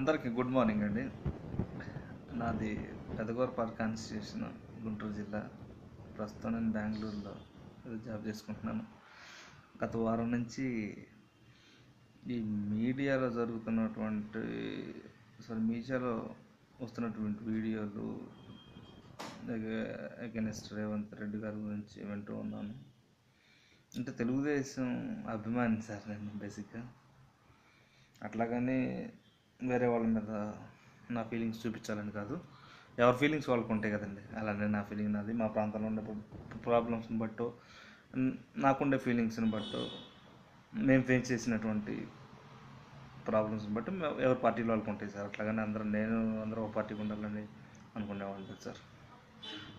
అందరికీ good morning అండి. నాది పెదగోరపాడు కాన్స్టిట్యూషన్, గుంటూరు జిల్లా. ప్రస్తుతం నేను బెంగళూరులో జాబ్ చేసుకుంటున్నాను. గత వారం నుంచి ఈ మీడియాలో వస్తున్నటువంటి వీడియోలు అగెన్స్ట్ రేవంత్ రెడ్డి గారి గురించి వింటూ ఉన్నాను. అంటే తెలుగుదేశం అభిమాని సార్ నేను బేసిక్గా. అట్లాగని వేరే వాళ్ళ మీద నా ఫీలింగ్స్ చూపించాలని కాదు, ఎవరి ఫీలింగ్స్ వాళ్ళకు ఉంటాయి కదండి. అలానే నా ఫీలింగ్ నాది. మా ప్రాంతంలో ఉండే ప్రాబ్లమ్స్ని బట్టో, నాకుండే ఫీలింగ్స్ని బట్టో, మేము ఫేస్ చేసినటువంటి ప్రాబ్లమ్స్ని బట్టి ఎవరి పార్టీలో వాళ్ళకు ఉంటాయి సార్. అట్లాగని అందరూ ఒక పార్టీకి ఉండాలని అనుకునేవాళ్ళు సార్.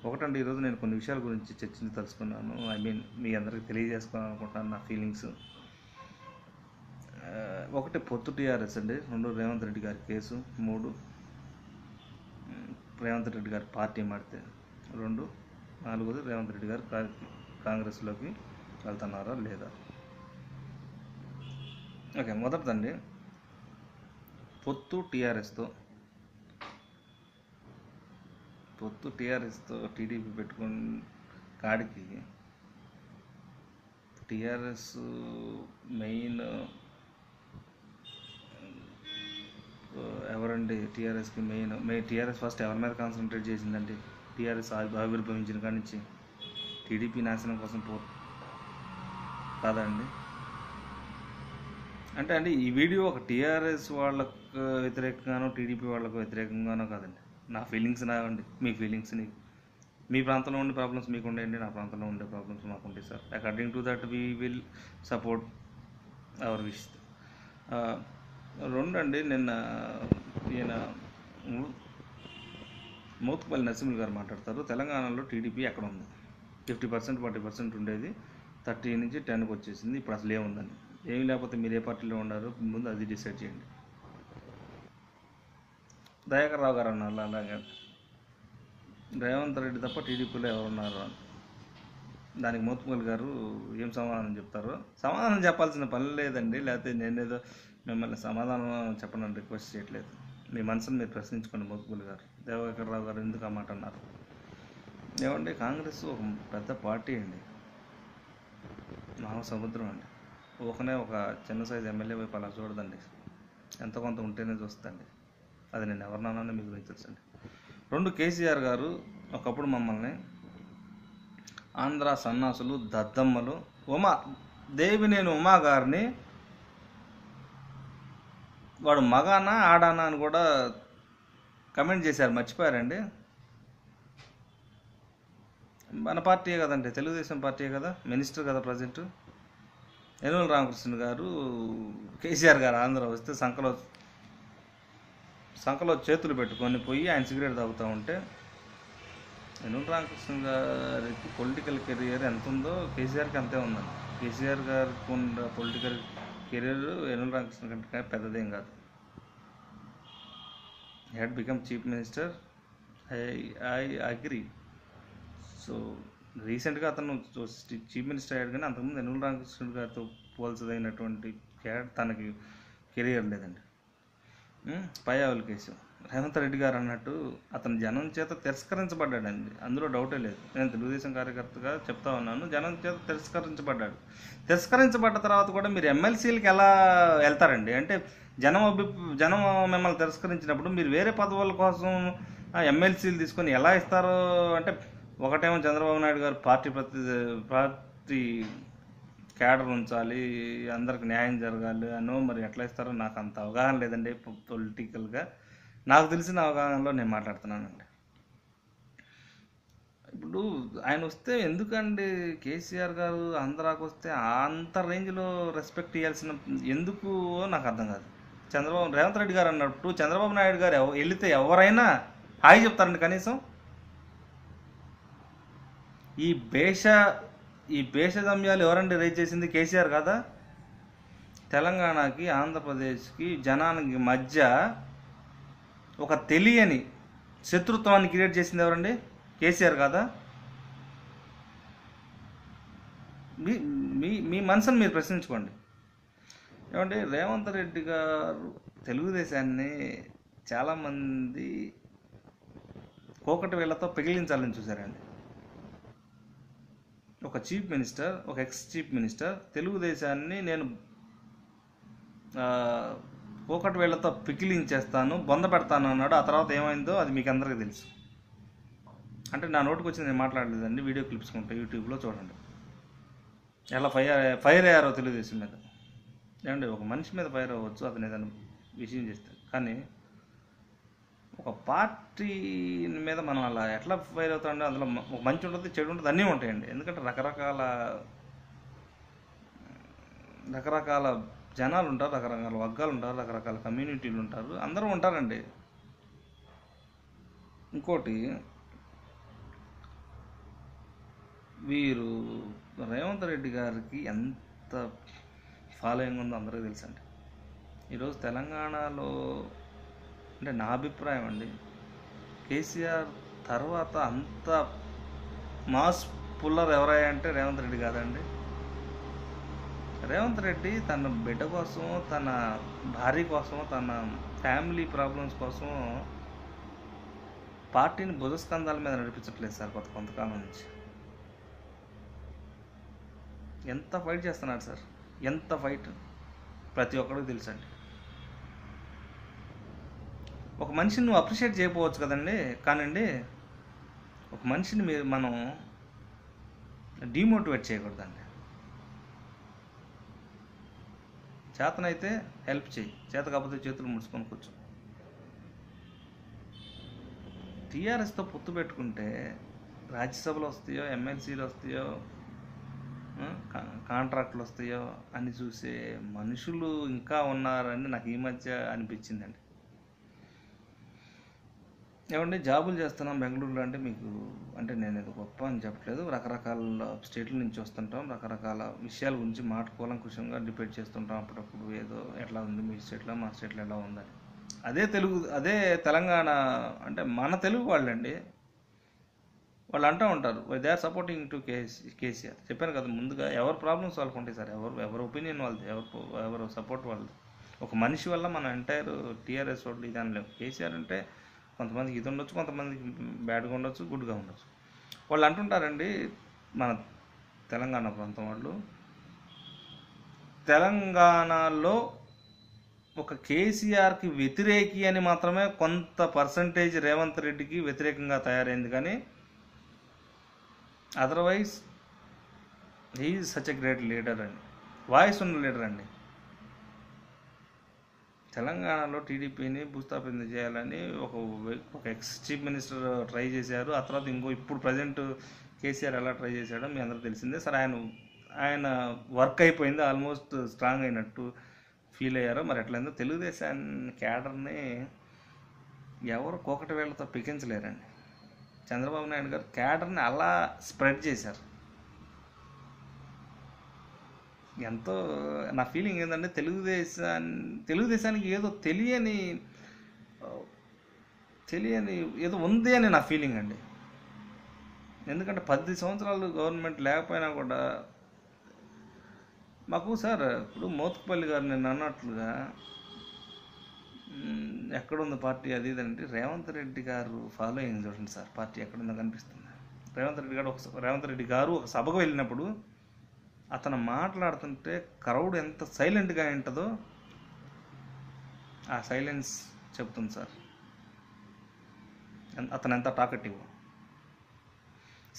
ఒకటండి, ఈరోజు నేను కొన్ని విషయాల గురించి చర్చించి తెలుసుకున్నాను. మీ అందరికీ తెలియజేసుకోవాలనుకుంటున్నాను నా ఫీలింగ్స్. ఒకటి పొత్తు టీఆర్ఎస్ అండి, 2 రేవంత్ రెడ్డి గారి కేసు, 3 రేవంత్ రెడ్డి గారి పార్టీ మారితే, 2 4 రేవంత్ రెడ్డి గారు కాంగ్రెస్లోకి వెళ్తున్నారా లేదా. ఓకే, మొదటిదండి పొత్తు టీఆర్ఎస్తో టీడీపీ పెట్టుకుని కాడికి టీఆర్ఎస్ మెయిన్ ఎవరండి? టీఆర్ఎస్కి టీఆర్ఎస్ ఫస్ట్ ఎవరి మీద కాన్సన్ట్రేట్ చేసిందండి? టీఆర్ఎస్ ఆవిర్భవించిన కాడి నుంచి టీడీపీ నాశనం కోసం కాదండి. అంటే ఈ వీడియో ఒక టీఆర్ఎస్ వాళ్ళకు వ్యతిరేకంగానో టీడీపీ వాళ్ళకు వ్యతిరేకంగానో కాదండి. నా ఫీలింగ్స్ నావండి, మీ ఫీలింగ్స్ని. మీ ప్రాంతంలో ఉండే ప్రాబ్లమ్స్ మీకు ఉండేయండి, నా ప్రాంతంలో ఉండే ప్రాబ్లమ్స్ మాకు ఉంటాయి sir. According to that we will support our wish. 2 అండి, నిన్న ఈయన మోత్కుపల్లి నరసింహులు గారు మాట్లాడతారు, తెలంగాణలో టీడీపీ ఎక్కడ ఉంది? 50% 40% ఉండేది, 30 నుంచి 10కి వచ్చేసింది, ఇప్పుడు అసలు ఏముందని. ఏమి లేకపోతే మీరు ఏ పార్టీలో ఉన్నారు ముందు అది డిసైడ్ చేయండి. దయాకర్ రావు గారు అన్నారు అలాగే, రేవంత్ రెడ్డి తప్ప టీడీపీలో ఎవరున్నారు అని. దానికి మోత్కుపల్లి గారు ఏం సమాధానం చెప్తారో. సమాధానం చెప్పాల్సిన పని లేదండి, లేకపోతే నేనేదో మిమ్మల్ని సమాధానం చెప్పనని రిక్వెస్ట్ చేయట్లేదు. మీ మనసును మీరు ప్రశ్నించుకోండి. మోత్కుపల్లి గారు, దయాకర్ రావు గారు ఎందుకు ఆ మాట అన్నారు? ఏమండి, కాంగ్రెస్ ఒక పెద్ద పార్టీ అండి, మహాసముద్రం అండి. ఒక చిన్న సైజు ఎమ్మెల్యే వైపు అలా చూడదండి, ఎంత కొంత ఉంటేనే చూస్తుందండి. అది నేను ఎవరినానని మీకు గురించి తెలుసండి. 2 కేసీఆర్ గారు ఒకప్పుడు మమ్మల్ని ఆంధ్ర సన్నాసులు, దద్దమ్మలు, దేవినేని ఉమా గారిని వాడు మగానా ఆడానా అని కూడా కమెంట్ చేశారు, మర్చిపోయారండి. మన పార్టీయే కదండి, తెలుగుదేశం పార్టీయే కదా, మినిస్టర్ కదా ప్రజెంట్. యనమల రామకృష్ణ గారు కేసీఆర్ గారు ఆంధ్ర వస్తే సంకలో చేతులు పెట్టుకొని పోయి ఆయన సిగరెట్ తాగుతూ ఉంటే, యనమల రామకృష్ణ గారికి పొలిటికల్ కెరియర్ ఎంత ఉందో కేసీఆర్కి అంతే ఉందండి. కేసీఆర్ గారికి ఉన్న పొలిటికల్ కెరియర్ యనమల రామకృష్ణ కంటే పెద్దదేం కాదు. He had become chief minister, I agree. So రీసెంట్గా అతను చీఫ్ మినిస్టర్ అయ్యాడు, కానీ అంతకుముందు యనమల రామకృష్ణ గారితో పోల్చదైనటువంటి తనకి కెరియర్ లేదండి. పయ్యావుల కేసు, రేవంత్ రెడ్డి గారు అన్నట్టు అతను జనం చేత తిరస్కరించబడ్డాడండి, అందులో డౌటే లేదు. నేను తెలుగుదేశం కార్యకర్తగా చెప్తా ఉన్నాను, జనం చేత తిరస్కరించబడ్డాడు. తిరస్కరించబడ్డ తర్వాత కూడా మీరు ఎమ్మెల్సీలకి ఎలా వెళ్తారండి? అంటే జనం మిమ్మల్ని తిరస్కరించినప్పుడు మీరు వేరే పదవుల కోసం ఎమ్మెల్సీలు తీసుకొని ఎలా ఇస్తారో అంటే, ఒకటేమో చంద్రబాబు నాయుడు గారు పార్టీ క్యాడర్ ఉంచాలి, అందరికి న్యాయం జరగాలి అనో, మరి ఎట్లా ఇస్తారో నాకు అంత అవగాహన లేదండి. పొలిటికల్గా నాకు తెలిసిన అవగాహనలో నేను మాట్లాడుతున్నానండి. ఇప్పుడు ఆయన వస్తే ఎందుకండి, కేసీఆర్ గారు ఆంధ్రాకు వస్తే అంత రేంజ్లో రెస్పెక్ట్ ఇవ్వాల్సిన ఎందుకు నాకు అర్థం కాదు. రేవంత్ రెడ్డి గారు అన్నట్టు చంద్రబాబు నాయుడు గారు వెళితే ఎవరైనా హాయ్ చెప్తారండి కనీసం. ఈ భేషజమ్యాలు ఎవరండి రైజ్ చేసింది? కేసీఆర్ కాదా? తెలంగాణకి, ఆంధ్రప్రదేశ్కి, జనానికి మధ్య ఒక తెలియని శత్రుత్వాన్ని క్రియేట్ చేసింది ఎవరండి? కేసీఆర్ కాదా? మీ మనసును మీరు ప్రశ్నించుకోండి. ఏమంటే రేవంత్ రెడ్డి గారు తెలుగుదేశాన్ని చాలామంది కోకటి వేళ్లతో పెగిలించాలని చూశారండి. ఒక చీఫ్ మినిస్టర్, ఒక ఎక్స్ చీఫ్ మినిస్టర్ తెలుగుదేశాన్ని నేను కోకటి వేళ్లతో పికిలించేస్తాను, బొంద పెడతాను అన్నాడు. ఆ తర్వాత ఏమైందో అది మీకు అందరికీ తెలుసు. అంటే నా నోటికి వచ్చి నేను మాట్లాడలేదండి, వీడియో క్లిప్స్ ఉంటాయి యూట్యూబ్లో చూడండి. ఎలా ఫైర్ అయ్యారో తెలుగుదేశం మీద. ఏమండి, ఒక మనిషి మీద ఫైర్ అవ్వచ్చు అతను ఏదైనా విషయం చేస్తాడు, కానీ ఒక పార్టీ మీద మనం అలా ఎట్లా ఫైర్ అవుతామంటే అందులో ఒక మంచి ఉంటుంది, చెడు ఉంటుంది, అన్నీ ఉంటాయండి. ఎందుకంటే రకరకాల జనాలు ఉంటారు, రకరకాల వర్గాలు ఉంటారు, రకరకాల కమ్యూనిటీలు ఉంటారు, అందరూ ఉంటారండి. ఇంకోటి, వీరు రేవంత్ రెడ్డి గారికి ఎంత ఫాలోయింగ్ ఉందో అందరికీ తెలుసండి. ఈరోజు తెలంగాణలో అంటే నా అభిప్రాయం అండి, కేసీఆర్ తర్వాత అంత మాస్ పుల్లర్ ఎవరయ్యా అంటే రేవంత్ రెడ్డి కాదండి. రేవంత్ రెడ్డి తన బిడ్డ కోసం, తన భార్య కోసం, తన ఫ్యామిలీ ప్రాబ్లమ్స్ కోసం పార్టీని భుజస్కంధాల మీద నడిపించట్లేదు సార్. కొంతకాలం నుంచి ఎంత ఫైట్ చేస్తున్నాడు సార్, ఎంత ఫైట్ ప్రతి ఒక్కరికి తెలుసండి. ఒక మనిషిని నువ్వు అప్రిషియేట్ చేయకపోవచ్చు కదండి, కానండి ఒక మనిషిని మనం డిమోటివేట్ చేయకూడదండి. చేతనైతే హెల్ప్ చేయి, చేత కాకపోతే చేతులు ముడుచుకొని కూర్చో. టీఆర్ఎస్తో పొత్తు పెట్టుకుంటే రాజ్యసభలు వస్తాయో, ఎమ్మెల్సీలు వస్తాయో, కాంట్రాక్టులు వస్తాయో అని చూసే మనుషులు ఇంకా ఉన్నారని నాకు ఈ మధ్య అనిపించిందండి. ఏమండి, జాబులు చేస్తున్నాం బెంగళూరులో అంటే మీకు అంటే నేను ఏదో గొప్ప అని చెప్పట్లేదు. రకరకాల స్టేట్ల నుంచి వస్తుంటాం, రకరకాల విషయాల గురించి కూలంకుషంగా డిబేట్ చేస్తుంటాం. అప్పుడప్పుడు ఏదో ఎట్లా ఉంది మీ స్టేట్లో, మా స్టేట్లో ఎలా ఉందని. అదే తెలంగాణ అంటే మన తెలుగు వాళ్ళండి, వాళ్ళు అంటూ ఉంటారు they are supporting to KCR. చెప్పాను కదా ముందుగా, ఎవరు ప్రాబ్లమ్స్ వాళ్ళకు ఉంటాయి సార్, ఎవరు ఒపీనియన్ వాళ్ళది, ఎవరు సపోర్ట్ వాళ్ళది. ఒక మనిషి వల్ల మన ఎంటైర్ టీఆర్ఎస్ వాళ్ళు ఇది అనలేము. కేసీఆర్ అంటే కొంతమందికి ఇది ఉండొచ్చు, కొంతమందికి బ్యాడ్గా ఉండొచ్చు, గుడ్గా ఉండొచ్చు. వాళ్ళు అంటుంటారండి, మన తెలంగాణ ప్రాంతం వాళ్ళు, తెలంగాణలో ఒక కేసీఆర్కి వ్యతిరేకి అని మాత్రమే కొంత పర్సంటేజ్ రేవంత్ రెడ్డికి వ్యతిరేకంగా తయారైంది, కానీ otherwise he is such a great leader అండి, వాయిస్ ఉన్న లీడర్ అండి. తెలంగాణలో టీడీపీని భూస్థాపితం చేయాలని ఒక ఎక్స్ చీఫ్ మినిస్టర్ ట్రై చేశారు. ఆ తర్వాత ఇప్పుడు ప్రజెంట్ కేసీఆర్ ఎలా ట్రై చేశాడో మీ అందరూ తెలిసిందే సార్. ఆయన వర్క్ అయిపోయింది, ఆల్మోస్ట్ స్ట్రాంగ్ అయినట్టు ఫీల్ అయ్యారో మరి ఎట్లయిందో. తెలుగుదేశాన్ని క్యాడర్ని ఎవరు కోకటి వేళ్లతో పికించలేరండి. చంద్రబాబు నాయుడు గారు క్యాడర్ని అలా స్ప్రెడ్ చేశారు. ఎంతో నా ఫీలింగ్ ఏంటంటే తెలుగుదేశానికి ఏదో తెలియని ఏదో ఉంది అని నా ఫీలింగ్ అండి. ఎందుకంటే 10 సంవత్సరాలు గవర్నమెంట్ లేకపోయినా కూడా మాకు సార్, ఇప్పుడు మోత్కుపల్లి గారు నేను అన్నట్లుగా ఎక్కడుంది పార్టీ అది ఇదంటే రేవంత్ రెడ్డి గారు ఫాలోయింగ్ చూడండి సార్, పార్టీ ఎక్కడుందో కనిపిస్తుంది. రేవంత్ రెడ్డి గారు ఒక సభకు వెళ్ళినప్పుడు అతను మాట్లాడుతుంటే క్రౌడ్ ఎంత సైలెంట్గా ఉంటుందో ఆ సైలెన్స్ చెప్తుంది సార్ అతను ఎంత టాకటివ్.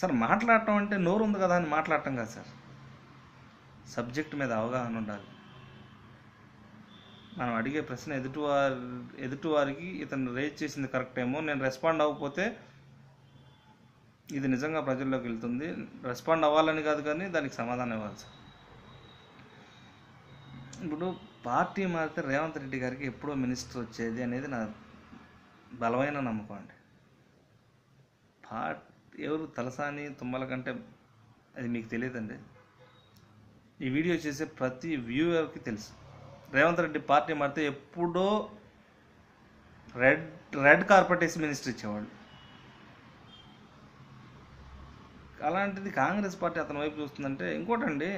సార్ మాట్లాడటం అంటే నోరు ఉంది కదా అని మాట్లాడటం కాదు సార్, సబ్జెక్ట్ మీద అవగాహన ఉండాలి. మనం అడిగే ప్రశ్న ఎదుటివారికి ఇతను రేజ్ చేసింది కరెక్ట్ ఏమో, నేను రెస్పాండ్ అవ్వకపోతే ఇది నిజంగా ప్రజల్లోకి వెళ్తుంది, రెస్పాండ్ అవ్వాలని కాదు కానీ దానికి సమాధానం ఇవ్వాలి సార్. ఇప్పుడు పార్టీ మారితే రేవంత్ రెడ్డి గారికి ఎప్పుడో మినిస్టర్ వచ్చేది అనేది నా బలమైన నమ్మకం అండి. ఎవరు తలసాని తుమ్మల కంటే అది మీకు తెలియదండి. ఈ వీడియో చేసే ప్రతి వ్యూవర్కి తెలుసు, రేవంత్ రెడ్డి పార్టీ మారితే ఎప్పుడో రెడ్ కార్పెట్ వేసి మినిస్టర్ ఇచ్చేవాళ్ళు. అలాంటిది కాంగ్రెస్ పార్టీ అతని వైపు చూస్తుందంటే ఇంకోటండి,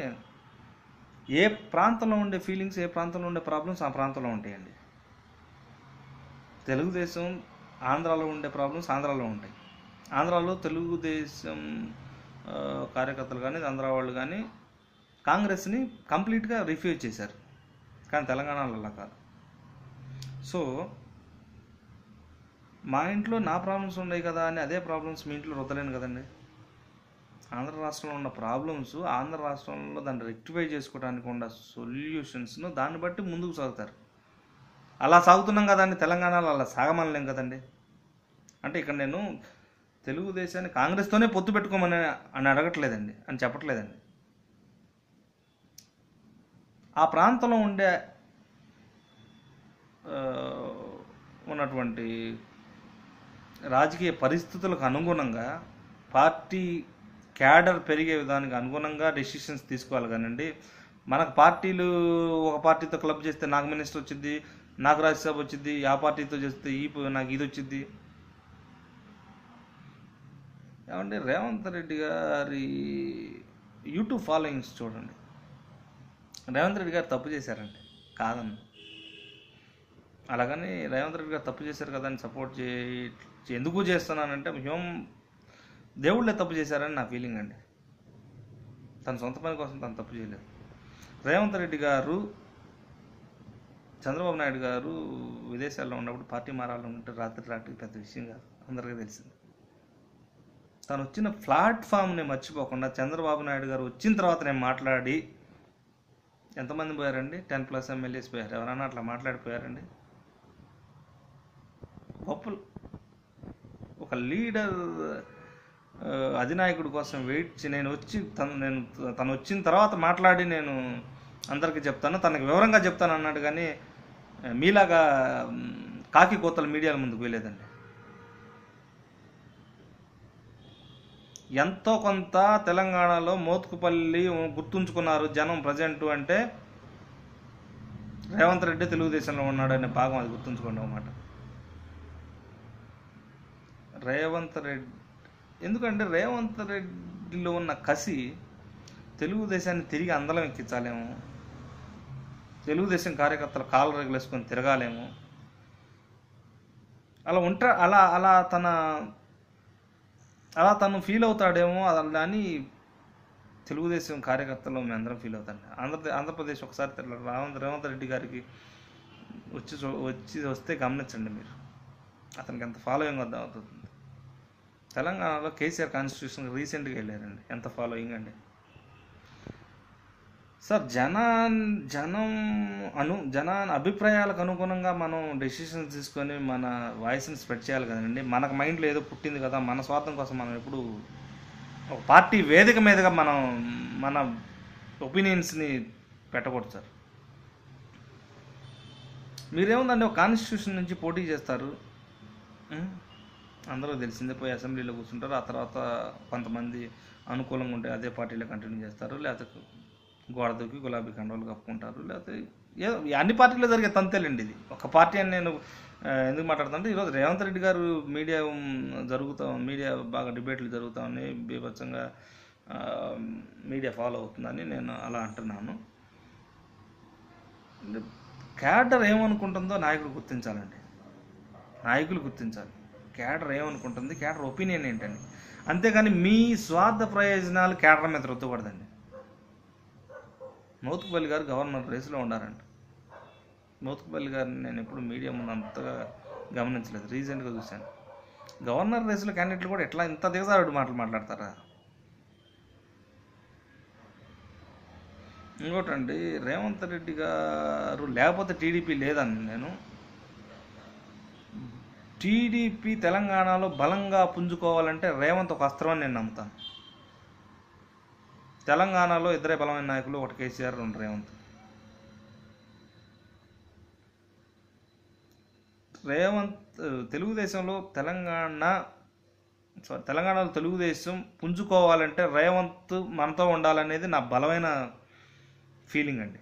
ఏ ప్రాంతంలో ఉండే ఫీలింగ్స్, ఏ ప్రాంతంలో ఉండే ప్రాబ్లమ్స్ ఆ ప్రాంతంలో ఉంటాయండి. తెలుగుదేశం ఆంధ్రాలో ఉండే ప్రాబ్లమ్స్ ఆంధ్రాలో ఉంటాయి. ఆంధ్రాలో తెలుగుదేశం కార్యకర్తలు కానీ ఆంధ్ర వాళ్ళు కానీ కాంగ్రెస్ని కంప్లీట్గా రిఫ్యూజ్ చేశారు. కానీ తెలంగాణలో అలా కాదు. సో మా ఇంట్లో నా ప్రాబ్లమ్స్ ఉన్నాయి కదా అని అదే ప్రాబ్లమ్స్ మీ ఇంట్లో రుద్దలేను కదండి. ఆంధ్ర రాష్ట్రంలో ఉన్న ప్రాబ్లమ్స్ ఆంధ్ర రాష్ట్రంలో దాన్ని రెక్టిఫై చేసుకోవడానికి ఉన్న సొల్యూషన్స్ను దాన్ని బట్టి ముందుకు సాగుతారు. అలా సాగుతున్నాం కదండి, తెలంగాణలో అలా సాగమనలేం కదండి. అంటే ఇక్కడ నేను తెలుగుదేశాన్ని కాంగ్రెస్తోనే పొత్తు పెట్టుకోమని అడగట్లేదండి, అని చెప్పట్లేదండి. ఆ ప్రాంతంలో ఉండే ఉన్నటువంటి రాజకీయ పరిస్థితులకు అనుగుణంగా పార్టీ క్యాడర్ పెరిగే విధానికి అనుగుణంగా డెసిషన్స్ తీసుకోవాలి కానండి. మనకు పార్టీలు ఒక పార్టీతో క్లబ్ చేస్తే నాకు మినిస్టర్ వచ్చింది, నాకు రాజ్యసభ వచ్చింది, ఆ పార్టీతో చేస్తే నాకు ఇది వచ్చింది. ఏమంటే రేవంత్ రెడ్డి గారి యూట్యూబ్ ఫాలోయింగ్స్ చూడండి. రేవంత్ రెడ్డి గారు తప్పు చేశారండి, కాదన్న. అలాగని రేవంత్ రెడ్డి గారు తప్పు చేశారు కదా అని సపోర్ట్ ఎందుకు చేస్తున్నానంటే దేవుళ్ళే తప్పు చేశారని నా ఫీలింగ్ అండి. తన సొంత పని కోసం తను తప్పు చేయలేదు. రేవంత్ రెడ్డి గారు, చంద్రబాబు నాయుడు గారు విదేశాల్లో ఉన్నప్పుడు పార్టీ మారాలంటే రాత్రికి పెద్ద విషయం కాదు, అందరికీ తెలిసింది. తను వచ్చిన ప్లాట్ఫామ్ని మర్చిపోకుండా చంద్రబాబు నాయుడు గారు వచ్చిన తర్వాత నేను మాట్లాడి ఎంతమంది పోయారండి? 10+ ఎమ్మెల్యేస్ పోయారు. ఎవరైనా అట్లా మాట్లాడిపోయారండి? గొప్పలు ఒక లీడర్ అధినాయకుడి కోసం తను వచ్చిన తర్వాత మాట్లాడి నేను అందరికీ చెప్తాను, తనకు వివరంగా చెప్తాను అన్నాడు. కానీ మీలాగా కాకి కోతలు మీడియాల ముందుకు వెళ్ళలేదండి. ఎంతో కొంత తెలంగాణలో మోత్కుపల్లి గుర్తుంచుకున్నారు జనం ప్రజెంట్ అంటే రేవంత్ రెడ్డి తెలుగుదేశంలో ఉన్నాడనే భాగం, అది గుర్తుంచుకోండి అన్నమాట. రేవంత్ రెడ్డి ఎందుకంటే రేవంత్ రెడ్డిలో ఉన్న కసి తెలుగుదేశాన్ని తిరిగి అందలం ఎక్కించాలేమో, తెలుగుదేశం కార్యకర్తలు కాళ్ళు రెగలేసుకొని తిరగాలేమో, అలా తను ఫీల్ అవుతాడేమో అని తెలుగుదేశం కార్యకర్తలు మేము అందరం ఫీల్ అవుతాండి. ఆంధ్రప్రదేశ్ ఒకసారి రేవంత్ రెడ్డి గారికి వస్తే గమనించండి మీరు, అతనికి ఎంత ఫాలోయింగ్ అవుతుంది. తెలంగాణలో కేసీఆర్ కాన్స్టిట్యూషన్ రీసెంట్గా వెళ్ళారండి, ఎంత ఫాలోయింగ్ అండి. సార్ జనాన్ని అభిప్రాయాలకు అనుగుణంగా మనం డెసిషన్స్ తీసుకొని మన వాయిస్ని స్ప్రెడ్ చేయాలి కదండి. మనకు మైండ్లో ఏదో పుట్టింది కదా, మన స్వార్థం కోసం మనం ఎప్పుడు ఒక పార్టీ వేదిక మీదుగా మన ఒపీనియన్స్ని పెట్టకూడదు సార్. మీరేముందండి, ఒక కాన్స్టిట్యూషన్ నుంచి పోటీ చేస్తారు, అందరూ తెలిసిందే, పోయి అసెంబ్లీలో కూర్చుంటారు. ఆ తర్వాత కొంతమంది అనుకూలంగా ఉంటే అదే పార్టీలో కంటిన్యూ చేస్తారు, లేకపోతే గోడ దూకి గులాబీ కండవలు కప్పుకుంటారు, లేకపోతే ఏదో అన్ని పార్టీలో జరిగే తంతేలండి ఇది. ఒక పార్టీ అని నేను ఎందుకు మాట్లాడుతుంటే, ఈరోజు రేవంత్ రెడ్డి గారు మీడియా బాగా డిబేట్లు జరుగుతామని బీభత్సంగా మీడియా ఫాలో అవుతుందని నేను అలా అంటున్నాను. క్యాడర్ ఏమనుకుంటుందో నాయకులు గుర్తించాలండి, నాయకులు గుర్తించాలి. క్యాడర్ ఏమనుకుంటుంది, క్యాడర్ ఒపీనియన్ ఏంటండి. అంతేగాని మీ స్వార్థ ప్రయోజనాలు క్యాడర్ మీద రుద్దకూడదండి. మోత్కుపల్లి గారు గవర్నర్ రేసులో ఉండారంట. మోత్కుపల్లి గారిని నేను ఎప్పుడు మీడియా ముందు అంతగా గమనించలేదు, రీసెంట్గా చూశాను. గవర్నర్ రేసులో క్యాండిడేట్లు కూడా ఇంత దిగజారుడు మాటలు మాట్లాడతారా? ఇంకోటండి, రేవంత్ రెడ్డి గారు లేకపోతే టీడీపీ లేదని నేను, టీడీపీ తెలంగాణలో బలంగా పుంజుకోవాలంటే రేవంత్ ఒక అస్త్రం అని నేను నమ్ముతాను. తెలంగాణలో ఇద్దరే బలమైన నాయకులు, ఒకటి కేసీఆర్, రెండు రేవంత్. తెలుగుదేశంలో తెలంగాణలో తెలుగుదేశం పుంజుకోవాలంటే రేవంత్ మనతో ఉండాలనేది నా బలమైన ఫీలింగ్ అండి.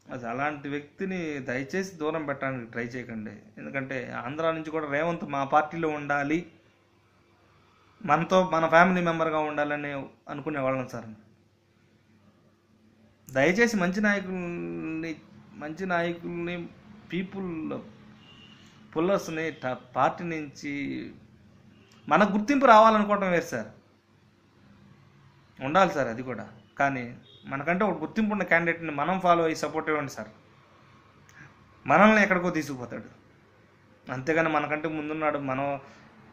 అది అలాంటి వ్యక్తిని దయచేసి దూరం పెట్టడానికి ట్రై చేయకండి. ఎందుకంటే ఆంధ్రా నుంచి కూడా రేవంత్ మా పార్టీలో ఉండాలి, మన ఫ్యామిలీ మెంబర్గా ఉండాలని అనుకునే వాళ్ళం సార్. దయచేసి మంచి నాయకుల్ని పీపుల్ పుల్లర్స్ని పార్టీ నుంచి మనకు గుర్తింపు రావాలనుకోవటం వేరు సార్, ఉండాలి సార్ అది కూడా. కానీ మనకంటే ఒక గుర్తింపు ఉన్న క్యాండిడేట్ని మనం ఫాలో అయ్యి సపోర్ట్ ఇవ్వండి సార్, మనల్ని ఎక్కడికో తీసుకుపోతాడు. అంతేగాని మనకంటే ముందున్నాడు,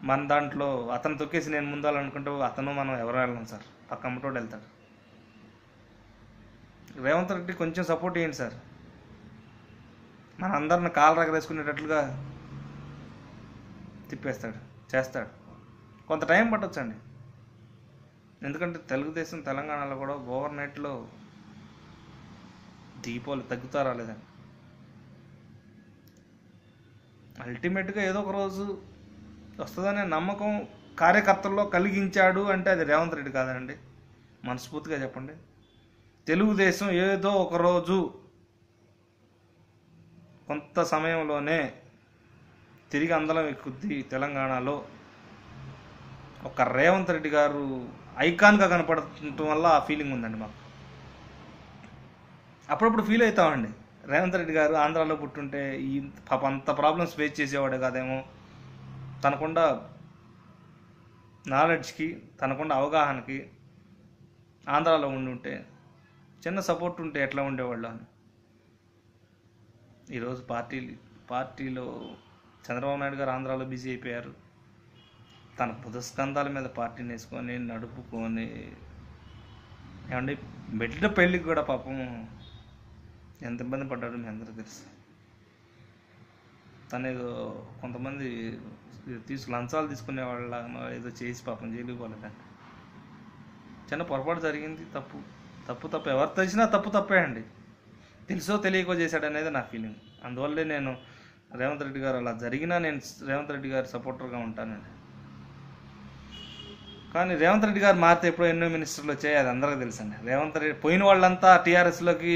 మన దాంట్లో అతను తొక్కేసి నేను ముందాలనుకుంటే అతను మనం ఎవరు వెళ్ళం సార్, పక్క అమ్మటోడు వెళ్తాడు. రేవంత్ రెడ్డి కొంచెం సపోర్ట్ చేయండి సార్, మన అందరిని కాలు రగరేసుకునేటట్లుగా తిప్పేస్తాడు, చేస్తాడు. కొంత టైం పట్టొచ్చండి, ఎందుకంటే తెలుగుదేశం తెలంగాణలో కూడా ఓవర్ నైట్లో దిగిపోలు తగ్గుతారా లేదండి. అల్టిమేట్గా ఏదో ఒక రోజు వస్తుందనే నమ్మకం కార్యకర్తల్లో కలిగించాడు అంటే అది రేవంత్ రెడ్డి కాదండి, మనస్ఫూర్తిగా చెప్పండి. తెలుగుదేశం ఏదో ఒక రోజు కొంత సమయంలోనే తిరిగి అందలం ఎక్కుద్ది తెలంగాణలో. ఒక రేవంత్ రెడ్డి గారు ఐకాన్గా కనపడటం వల్ల ఆ ఫీలింగ్ ఉందండి మాకు. అప్పుడప్పుడు ఫీల్ అవుతామండి, రేవంత్ రెడ్డి గారు ఆంధ్రాలో పుట్టుంటే ఈ పాప అంత ప్రాబ్లమ్స్ ఫేస్ చేసేవాడే కాదేమో, తనకుండా నాలెడ్జ్కి తనకుండా అవగాహనకి ఆంధ్రాలో ఉండుంటే చిన్న సపోర్ట్ ఉంటే ఎట్లా ఉండేవాళ్ళు అని. ఈరోజు పార్టీలో చంద్రబాబు నాయుడు గారు ఆంధ్రాలో బిజీ అయిపోయారు, తన పుదస్కంధాల మీద పార్టీని వేసుకొని నడుపుకొని, ఏమంటే బిడ్డ పెళ్ళికి కూడా పాపం ఎంత ఇబ్బంది పడ్డాడు మీ అందరూ తెలుసు. తను ఏదో కొంతమంది లంచాలు తీసుకునే వాళ్ళ ఏదో చేసి పాపం జైలుకి పోలేదండి. చిన్న పొరపాటు జరిగింది, తప్పు ఎవరు తెలిసినా తప్పే అండి, తెలుసో తెలియకో చేశాడు అనేది నా ఫీలింగ్. అందువల్లే నేను రేవంత్ రెడ్డి గారు అలా జరిగినా నేను రేవంత్ రెడ్డి గారి సపోర్టర్గా ఉంటానండి. కానీ రేవంత్ రెడ్డి గారు మారితే ఎప్పుడో ఎన్నో మినిస్టర్లు వచ్చాయి, అది అందరికీ తెలుసండి. రేవంత్ రెడ్డి పోయిన వాళ్ళంతా టీఆర్ఎస్లోకి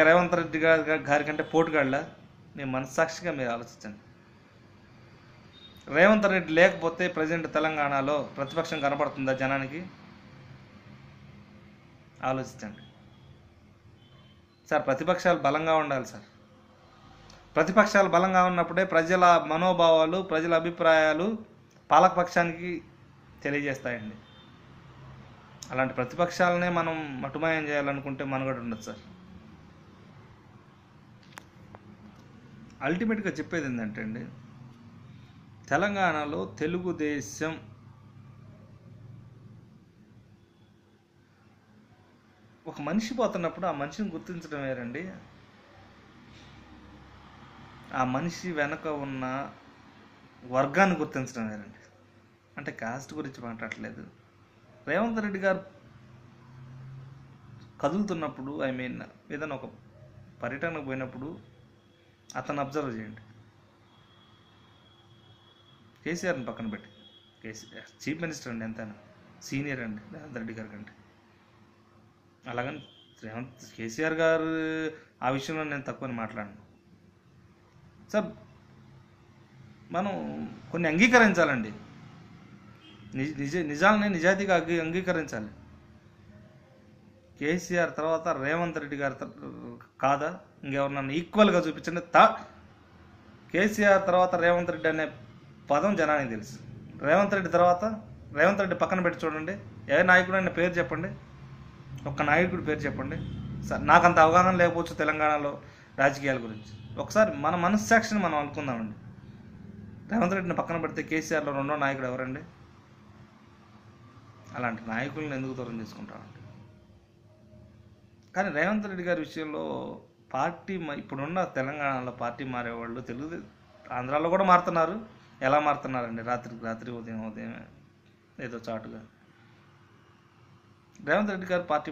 రేవంత్ రెడ్డి గారి కంటే పోటుగాళ్ళ, మీ మనస్సాక్షిగా మీరు ఆలోచించండి. రేవంత్ రెడ్డి లేకపోతే ప్రజెంట్ తెలంగాణలో ప్రతిపక్షం కనపడుతుందా జనానికి? ఆలోచించండి సార్. ప్రతిపక్షాలు బలంగా ఉండాలి సార్, ప్రతిపక్షాలు బలంగా ఉన్నప్పుడే ప్రజల మనోభావాలు, ప్రజల అభిప్రాయాలు పాలకపక్షానికి తెలియజేస్తాయండి. అలాంటి ప్రతిపక్షాలనే మనం మటుమాయం చేయాలనుకుంటే మనుగడ ఉండదు సార్. అల్టిమేట్గా చెప్పేది ఏంటంటే అండి, తెలంగాణలో తెలుగుదేశం ఒక మనిషి పోతున్నప్పుడు ఆ మనిషిని గుర్తించడం వేరండి, ఆ మనిషి వెనక ఉన్న వర్గాన్ని గుర్తించడం వేరండి. అంటే కాస్ట్ గురించి మాట్లాడట్లేదు. రేవంత్ రెడ్డి గారు కదులుతున్నప్పుడు, ఏదైనా ఒక పర్యటనకు పోయినప్పుడు అతను అబ్జర్వ్ చేయండి. కేసీఆర్ని పక్కన పెట్టి, కేసీఆర్ చీఫ్ మినిస్టర్ అండి, ఎంతైనా సీనియర్ అండి రేవంత్ రెడ్డి గారి కంటే. అలాగని కేసీఆర్ గారు ఆ విషయంలో నేను తక్కువని మాట్లాడను సార్. మనం కొన్ని అంగీకరించాలండి, నిజాలని నిజాయితీగా అంగీకరించాలి. కేసీఆర్ తర్వాత రేవంత్ రెడ్డి గారు కాదా, ఇంకెవరినన్నా ఈక్వల్గా చూపించండి. కేసీఆర్ తర్వాత రేవంత్ రెడ్డి అనే పదం జనానికి తెలుసు. రేవంత్ రెడ్డి పక్కన పెట్టి చూడండి, ఏ నాయకుడు అనే పేరు చెప్పండి, ఒక్క నాయకుడి పేరు చెప్పండి సార్. నాకు అంత అవగాహన లేకపోవచ్చు తెలంగాణలో రాజకీయాల గురించి. ఒకసారి మన మనస్సాక్షిని మనం అనుకుందామండి. రేవంత్ రెడ్డిని పక్కన పెడితే కేసీఆర్లో రెండో నాయకుడు ఎవరండి? అలాంటి నాయకులను ఎందుకు దూరం చేసుకుంటామండి? కానీ రేవంత్ రెడ్డి గారి విషయంలో పార్టీ ఇప్పుడున్న తెలంగాణలో పార్టీ మారేవాళ్ళు ఆంధ్రాలో కూడా మారుతున్నారు. ఎలా మారుతున్నారండి? రాత్రి ఉదయం ఏదో చాటుగా రేవంత్ రెడ్డి గారు పార్టీ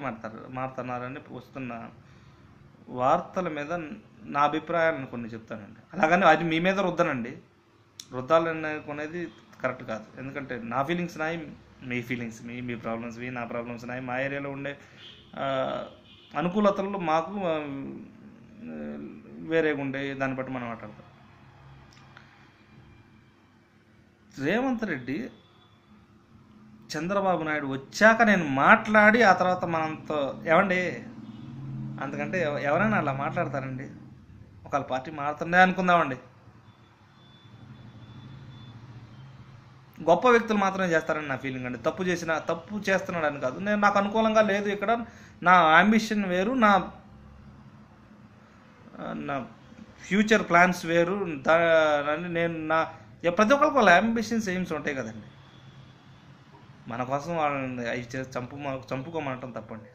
మారుతున్నారని వస్తున్న వార్తల మీద నా అభిప్రాయాలను కొన్ని చెప్తానండి. అలాగని అది మీ మీద రుద్దాలనుకునేది కరెక్ట్ కాదు. ఎందుకంటే నా ఫీలింగ్స్ నాయి, మీ ఫీలింగ్స్ మీ ప్రాబ్లమ్స్ నా ప్రాబ్లమ్స్ నాయి. మా ఏరియాలో ఉండే అనుకూలతలు మాకు వేరేగా ఉండే, దాన్ని బట్టి మనం మాట్లాడతాం. రేవంత్ రెడ్డి చంద్రబాబు నాయుడు వచ్చాక నేను మాట్లాడి ఆ తర్వాత మనంతో ఏమండి, అందుకంటే ఎవరైనా అలా మాట్లాడతారండి? ఒకవేళ పార్టీ మారుతుండే అనుకుందామండి, గొప్ప వ్యక్తులు మాత్రమే చేస్తారని నా ఫీలింగ్ అండి. తప్పు చేస్తున్నాడని కాదు, నాకు అనుకూలంగా లేదు ఇక్కడ, నా అంబిషన్ వేరు, నా నా ఫ్యూచర్ ప్లాన్స్ వేరు, నేను ప్రతి ఒక్కరికి వాళ్ళ అంబిషన్స్ ఎయిమ్స్ ఉంటాయి కదండి. మన కోసం వాళ్ళని అవి చంపుకోమంటాం తప్పండి.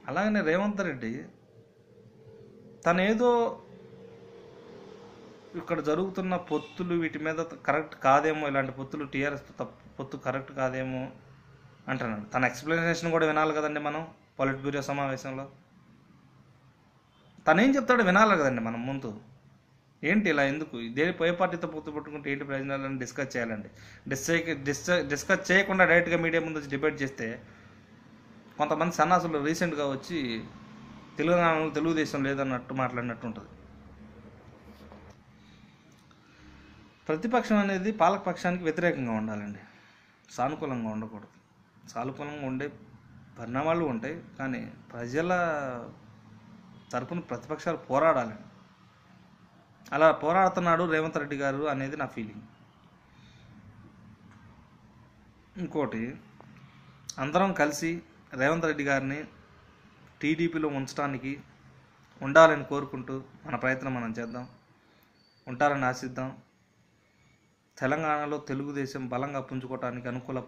అలాగనే రేవంత్ రెడ్డి తనేదో ఇక్కడ జరుగుతున్న పొత్తులు వీటి మీద కరెక్ట్ కాదేమో, ఇలాంటి పొత్తులు టీఆర్ఎస్ పొత్తు కరెక్ట్ కాదేమో అంటున్నాడు. తన ఎక్స్ప్లెనేషన్ కూడా వినాలి కదండి మనం పొలిట్ బ్యూరో సమావేశంలో. తనేం చెప్తాడో వినాలి కదండి మనం ముందు. ఏంటి ఇలా ఎందుకు ఏ పార్టీతో పొత్తు పట్టుకుంటే ఏంటి ప్రయోజనాలని డిస్కస్ చేయాలండి. డిస్కస్ చేయకుండా డైరెక్ట్గా మీడియా ముందు వచ్చి డిబేట్ చేస్తే కొంతమంది సన్నాసులు రీసెంట్గా వచ్చి తెలంగాణలో తెలుగుదేశం లేదన్నట్టు మాట్లాడినట్టు ఉంటుంది. ప్రతిపక్షం అనేది పాలకపక్షానికి వ్యతిరేకంగా ఉండాలండి, సానుకూలంగా ఉండకూడదు. సానుకూలంగా ఉండే పరిణామాలు ఉంటాయి, కానీ ప్రజల తరపున ప్రతిపక్షాలు పోరాడాలండి. అలా పోరాడుతున్నాడు రేవంత్ రెడ్డి గారు అనేది నా ఫీలింగ్. ఇంకోటి, అందరం కలిసి రేవంత్ రెడ్డి గారిని టీడీపీలో ఉండాలని కోరుకుంటూ మన ప్రయత్నం మనం చేద్దాం, ఉంటారని ఆశిద్దాం. తెలంగాణలో తెలుగుదేశం బలంగా పుంజుకోవడానికి అనుకూల